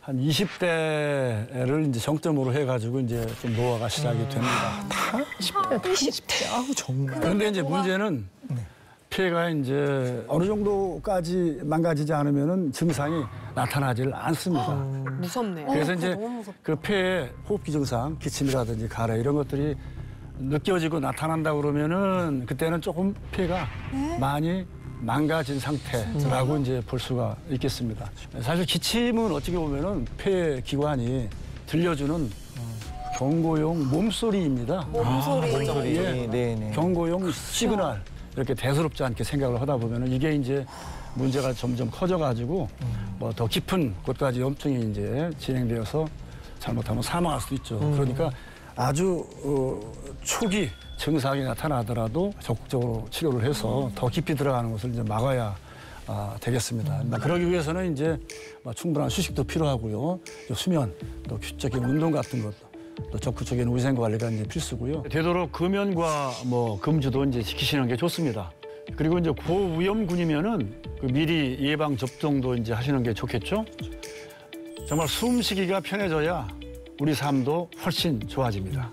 한 20대를 이제 정점으로 해가지고 이제 좀 노화가 시작이 됩니다. 다 20대. 아우 정말. 그런데 이제 문제는 폐가 이제 어느 정도까지 망가지지 않으면은 증상이 나타나질 않습니다. 무섭네요. 그래서 이제 그 폐의 호흡기 증상, 기침이라든지 가래 이런 것들이 느껴지고 나타난다 그러면은 그때는 조금 폐가 많이 망가진 상태라고 이제 볼 수가 있겠습니다. 사실 기침은 어떻게 보면은 폐 기관이 들려주는 경고용 몸소리입니다. 몸소리. 예, 네네. 경고용 시그널 이렇게 대수롭지 않게 생각을 하다 보면은 이게 이제 문제가 점점 커져가지고 뭐 더 깊은 곳까지 염증이 이제 진행되어서 잘못하면 사망할 수도 있죠. 그러니까 아주 초기 증상이 나타나더라도 적극적으로 치료를 해서 더 깊이 들어가는 것을 이제 막아야 되겠습니다. 그러기 위해서는 이제 충분한 휴식도 필요하고요, 수면, 또 규칙적인 운동 같은 것, 또 적극적인 위생 관리가 이제 필수고요. 되도록 금연과 뭐 금주도 이제 지키시는 게 좋습니다. 그리고 이제 고위험군이면은 그 미리 예방 접종도 이제 하시는 게 좋겠죠. 정말 숨쉬기가 편해져야 우리 삶도 훨씬 좋아집니다.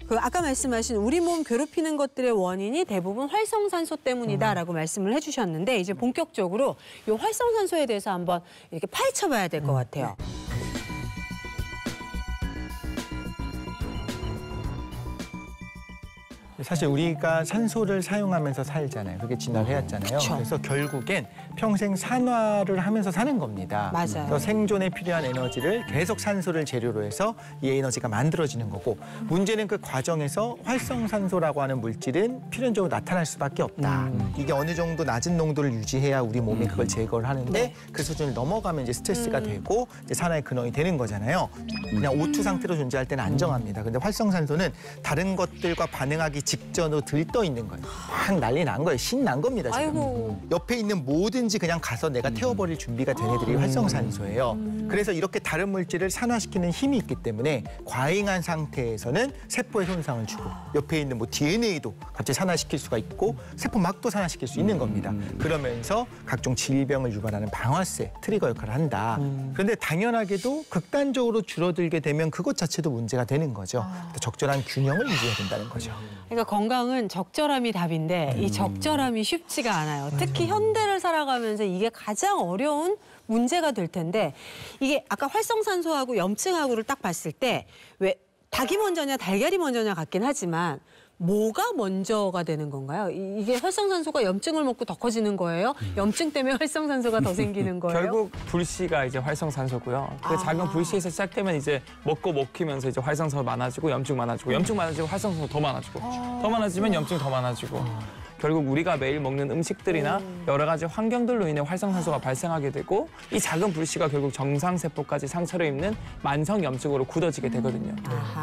그 아까 말씀하신 우리 몸 괴롭히는 것들의 원인이 대부분 활성산소 때문이다라고 말씀을 해주셨는데 이제 본격적으로 이 활성산소에 대해서 한번 이렇게 파헤쳐봐야 될 것 같아요. 사실 우리가 산소를 사용하면서 살잖아요. 그게 진화해왔잖아요. 그래서 결국엔 평생 산화를 하면서 사는 겁니다. 맞아요. 그래서 생존에 필요한 에너지를 계속 산소를 재료로 해서 이 에너지가 만들어지는 거고, 문제는 그 과정에서 활성산소라고 하는 물질은 필연적으로 나타날 수밖에 없다. 이게 어느 정도 낮은 농도를 유지해야 우리 몸이 그걸 제거를 하는데 그 수준을 넘어가면 이제 스트레스가 되고 이제 산화의 근원이 되는 거잖아요. 그냥 O2 상태로 존재할 때는 안정합니다. 근데 활성산소는 다른 것들과 반응하기 직전으로 들떠 있는 거예요. 막 난리 난 거예요. 신난 겁니다, 지금. 아이고. 옆에 있는 뭐든지 그냥 가서 내가 태워버릴 준비가 된 애들이 활성산소예요. 그래서 이렇게 다른 물질을 산화시키는 힘이 있기 때문에 과잉한 상태에서는 세포에 손상을 주고, 옆에 있는 뭐 DNA도 갑자기 산화시킬 수가 있고 세포막도 산화시킬 수 있는 겁니다. 그러면서 각종 질병을 유발하는 방아쇠, 트리거 역할을 한다. 그런데 당연하게도 극단적으로 줄어들게 되면 그것 자체도 문제가 되는 거죠. 적절한 균형을 유지해야 된다는 거죠. 그러니까 건강은 적절함이 답인데 이 적절함이 쉽지가 않아요. 특히 현대를 살아가면서 이게 가장 어려운 문제가 될 텐데, 이게 아까 활성산소하고 염증하고를 딱 봤을 때 왜 닭이 먼저냐 달걀이 먼저냐 같긴 하지만 뭐가 먼저가 되는 건가요? 이게 활성산소가 염증을 먹고 더 커지는 거예요? 염증 때문에 활성산소가 더 생기는 거예요? 결국 불씨가 이제 활성산소고요. 그 작은 불씨에서 시작되면 이제 먹고 먹히면서 이제 활성산소 많아지고 염증 많아지고 활성산소 더 많아지고 더 많아지면 염증 더 많아지고 결국 우리가 매일 먹는 음식들이나 여러 가지 환경들로 인해 활성산소가 발생하게 되고 이 작은 불씨가 결국 정상세포까지 상처를 입는 만성염증으로 굳어지게 되거든요.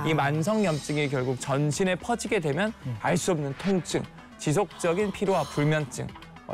이 만성염증이 결국 전신에 퍼지게 되면 알 수 없는 통증, 지속적인 피로와 불면증,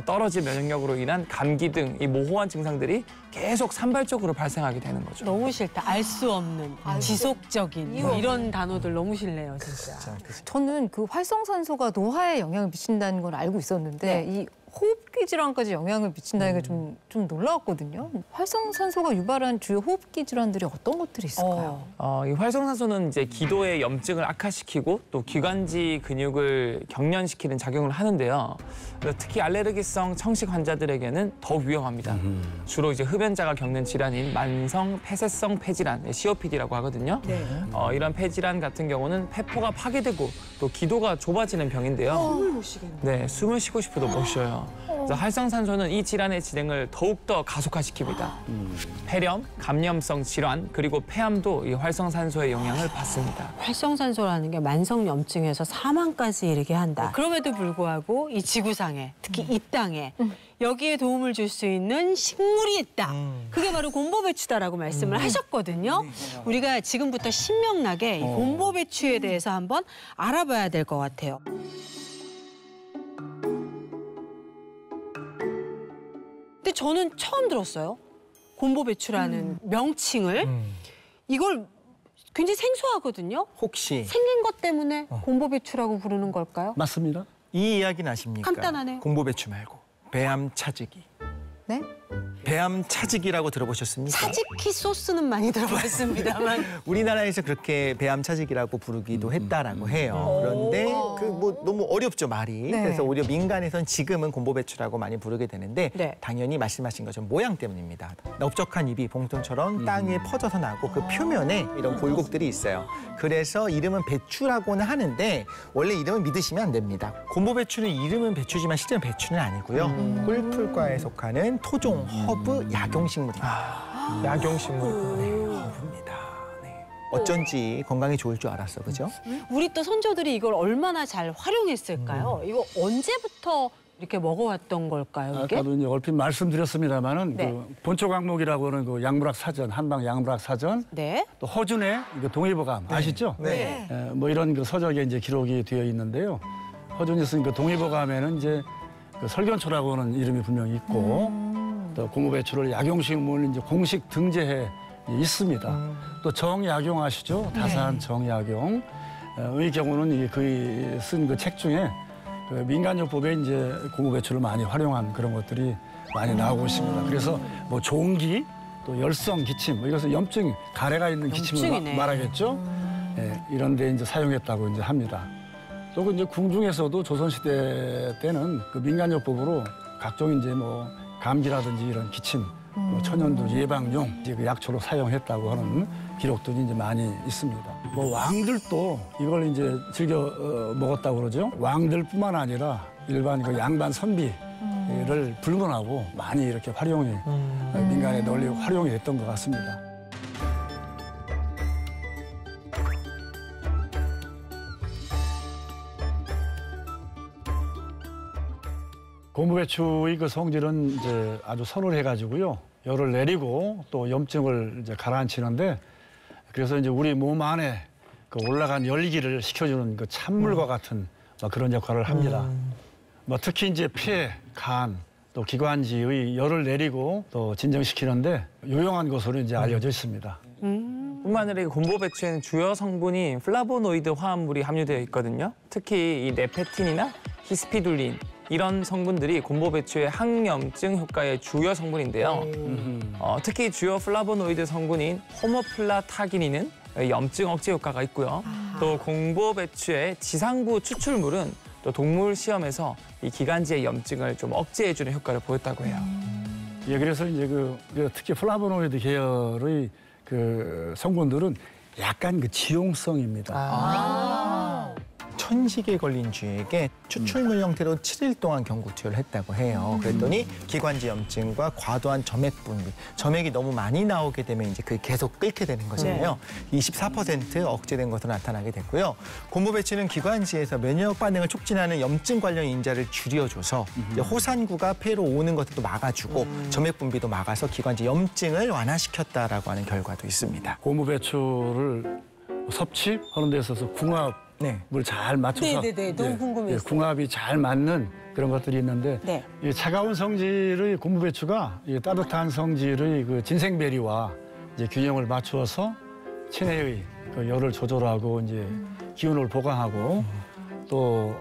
떨어진 면역력으로 인한 감기 등 이 모호한 증상들이 계속 산발적으로 발생하게 되는 거죠. 너무 싫다. 알 수 없는, 지속적인 이런 단어들 너무 싫네요, 진짜. 저는 그 활성산소가 노화에 영향을 미친다는 걸 알고 있었는데 이 호흡기 질환까지 영향을 미친다는 게 좀 놀라웠거든요. 활성산소가 유발한 주요 호흡기 질환들이 어떤 것들이 있을까요? 이 활성산소는 이제 기도의 염증을 악화시키고 또 기관지 근육을 경련시키는 작용을 하는데요. 특히 알레르기성 청식 환자들에게는 더 위험합니다. 주로 이제 흡연자가 겪는 질환인 만성 폐쇄성 폐질환, COPD라고 하거든요. 이런 폐질환 같은 경우는 폐포가 파괴되고 또 기도가 좁아지는 병인데요. 숨을 못 쉬겠네. 네, 숨을 쉬고 싶어도 못 쉬어요. 그래서 활성산소는 이 질환의 진행을 더욱더 가속화시킵니다. 폐렴, 감염성 질환, 그리고 폐암도 이 활성산소의 영향을 받습니다. 활성산소라는 게 만성염증에서 사망까지 이르게 한다. 그럼에도 불구하고 이 지구상에, 특히 이 땅에 여기에 도움을 줄 수 있는 식물이 있다. 그게 바로 곰보배추다라고 말씀을 하셨거든요. 우리가 지금부터 신명나게 이 곰보배추에 대해서 한번 알아봐야 될 것 같아요. 근데 저는 처음 들었어요. 곰보배추라는 명칭을. 이걸 굉장히 생소하거든요. 혹시 생긴 것 때문에 곰보배추라고 부르는 걸까요? 맞습니다. 이 이야기는 아십니까? 간단하네요. 곰보배추 말고 배암 차지기. 네? 배암 차지기라고 들어보셨습니까? 차지키 소스는 많이 들어봤습니다만 우리나라에서 그렇게 배암 차지기라고 부르기도 했다라고 해요. 그런데 그 뭐 너무 어렵죠, 말이. 네. 그래서 오히려 민간에선 지금은 곰보배추라고 많이 부르게 되는데 네. 당연히 말씀하신 것처럼 모양 때문입니다. 넓적한 잎이 봉통처럼 땅에 퍼져서 나고 그 표면에 이런 골곡들이 있어요. 그래서 이름은 배추라고는 하는데 원래 이름은 믿으시면 안 됩니다. 곰보배추는 이름은 배추지만 실제는 배추는 아니고요. 꿀풀과에 속하는 토종 허브 약용식물입니다. 약용식물. 허브입니다. 네. 어쩐지 건강에 좋을 줄 알았어, 그죠? 우리 또 선조들이 이걸 얼마나 잘 활용했을까요? 이거 언제부터 이렇게 먹어왔던 걸까요, 이게? 아까도 이제 얼핏 말씀드렸습니다만은 네. 그 본초 강목이라고 하는 그 양물학 사전, 한방 양물학 사전, 네. 또 허준의 그 동의보감 아시죠? 네. 뭐 이런 그 서적에 이제 기록이 되어 있는데요. 허준이 쓴 그 동의보감에는 이제 그 설견초라고 하는 이름이 분명히 있고 또 고무배추를 약용식물 이제 공식 등재해 있습니다. 또 정약용 아시죠? 다산 정약용. 의 경우는 그의 쓴 그 책 중에 그 민간요법에 이제 고무배추를 많이 활용한 그런 것들이 많이 나오고 있습니다. 그래서 뭐 종기, 또 열성 기침, 뭐 이것은 염증, 가래가 있는 기침을 염증이네. 말하겠죠. 예, 이런 데 이제 사용했다고 이제 합니다. 또 그 이제 궁중에서도 조선시대 때는 그 민간요법으로 각종 이제 뭐 감기라든지 이런 기침, 뭐 천연두 예방용 이제 그 약초로 사용했다고 하는 기록들이 이제 많이 있습니다. 뭐 왕들도 이걸 이제 즐겨 먹었다고 그러죠. 왕들뿐만 아니라 일반 그 양반 선비를 불문하고 많이 이렇게 활용이 민간에 널리 활용이 됐던 것 같습니다. 고무배추의 그 성질은 이제 아주 서늘해가지고요. 열을 내리고 또 염증을 이제 가라앉히는데 그래서 이제 우리 몸 안에 그 올라간 열기를 식혀주는 그 찬물과 같은 그런 역할을 합니다. 뭐 특히 이제 폐, 간, 또 기관지의 열을 내리고 또 진정시키는데 유용한 것으로 이제 알려져 있습니다. 뿐만 아니라 이 곰보배추에는 주요 성분인 플라보노이드 화합물이 함유되어 있거든요. 특히 이 네페틴이나 히스피둘린 이런 성분들이 곰보배추의 항염증 효과의 주요 성분인데요. 특히 주요 플라보노이드 성분인 호모플라타기닌은 염증 억제 효과가 있고요. 또 곰보배추의 지상부 추출물은 또 동물 시험에서 이 기관지의 염증을 좀 억제해주는 효과를 보였다고 해요. 예, 그래서 이제 그 특히 플라보노이드 계열의 그 성분들은 약간 그 지용성입니다. 천식에 걸린 쥐에게 추출물 형태로 7일 동안 경구 투여를 했다고 해요. 그랬더니 기관지 염증과 과도한 점액 분비, 점액이 너무 많이 나오게 되면 이제 그게 계속 끓게 되는 거잖아요. 24% 억제된 것으로 나타나게 됐고요. 곰보배추는 기관지에서 면역 반응을 촉진하는 염증 관련 인자를 줄여줘서 이제 호산구가 폐로 오는 것들도 막아주고 점액 분비도 막아서 기관지 염증을 완화시켰다라고 하는 결과도 있습니다. 고무배추를 섭취하는 데 있어서 궁합 네. 물 잘 맞춰서 네네네, 너무 궁금했어요. 궁합이 잘 맞는 그런 것들이 있는데 네. 이 차가운 성질의 고무배추가 이 따뜻한 성질의 그 진생베리와 이제 균형을 맞추어서 체내의 그 열을 조절하고 이제 기운을 보강하고 또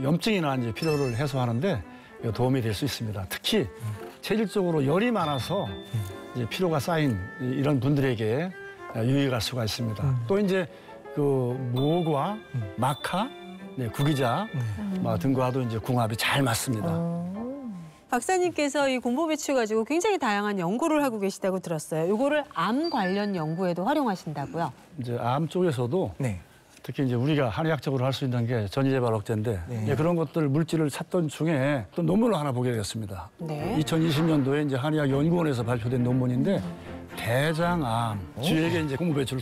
염증이나 이제 피로를 해소하는데 도움이 될 수 있습니다. 특히 체질적으로 열이 많아서 이제 피로가 쌓인 이런 분들에게 유익할 수가 있습니다. 또 이제 그 무과 마카, 구기자 등과도 이제 궁합이 잘 맞습니다. 박사님께서 이 곰보배추 가지고 굉장히 다양한 연구를 하고 계시다고 들었어요. 이거를 암 관련 연구에도 활용하신다고요? 이제 암 쪽에서도 네. 특히 이제 우리가 한의학적으로 할 수 있는 게 전이재발억제인데 예, 그런 것들 물질을 찾던 중에 또 논문을 하나 보게 됐습니다. 네. 2020년도에 이제 한의학연구원에서 발표된 논문인데 대장암 쥐에게 이제 고무배추를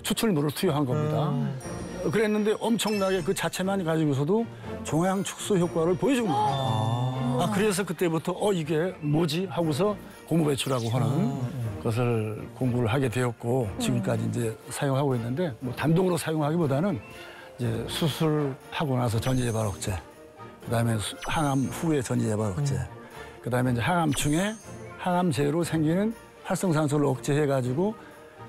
추출물을 투여한 겁니다. 그랬는데 엄청나게 그 자체만 가지고서도 종양 축소 효과를 보여준 겁니다. 그래서 그때부터 이게 뭐지 하고서 고무배추라고 하는 것을 공부를 하게 되었고 지금까지 이제 사용하고 있는데 뭐 단독으로 사용하기보다는 이제 수술하고 나서 전이재발억제, 그다음에 항암 후에 전이재발억제, 그다음에 이제 항암 중에 항암제로 생기는 활성산소를 억제해가지고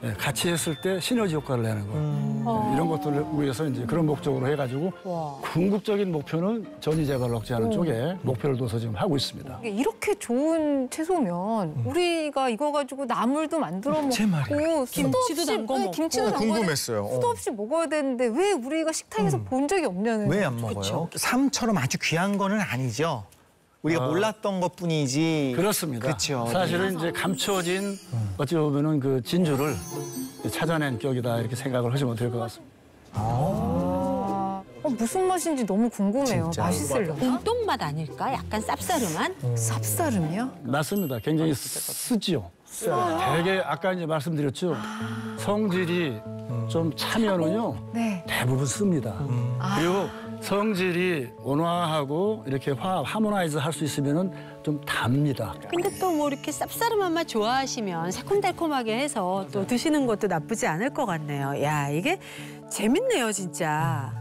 예, 같이 했을 때 시너지 효과를 내는 거. 이런 것들을 위해서 이제 그런 목적으로 해가지고 와. 궁극적인 목표는 전이 재발을 억제하는 쪽에 목표를 둬서 지금 하고 있습니다. 이게 이렇게 좋은 채소면 우리가 이거 가지고 나물도 만들어 제 말이에요. 먹고 김치도 담궈 먹고. 김치도 담궈 궁금했어요. 수도 없이 먹어야 되는데 왜 우리가 식탁에서 본 적이 없냐는 왜 안 먹어요? 삶처럼 아주 귀한 거는 아니죠. 우리가 몰랐던 것뿐이지. 그렇습니다. 그렇죠. 사실은 이제 감춰진 어찌 보면은 그 진주를 찾아낸 격이다 이렇게 생각을 하시면 될 것 같습니다. 무슨 맛인지 너무 궁금해요. 진짜. 맛있으려나? 봄동맛 아닐까? 약간 쌉싸름한? 쌉싸름이요? 맞습니다. 굉장히 쓰지요. 되게 아까 이제 말씀드렸죠. 성질이 좀 차면은요 네. 대부분 씁니다. 그리고 성질이 온화하고 이렇게 하모나이즈 할 수 있으면은 좀 답니다. 근데 또 뭐 이렇게 쌉싸름한 맛 좋아하시면 새콤달콤하게 해서 또 드시는 것도 나쁘지 않을 것 같네요. 야, 이게 재밌네요, 진짜.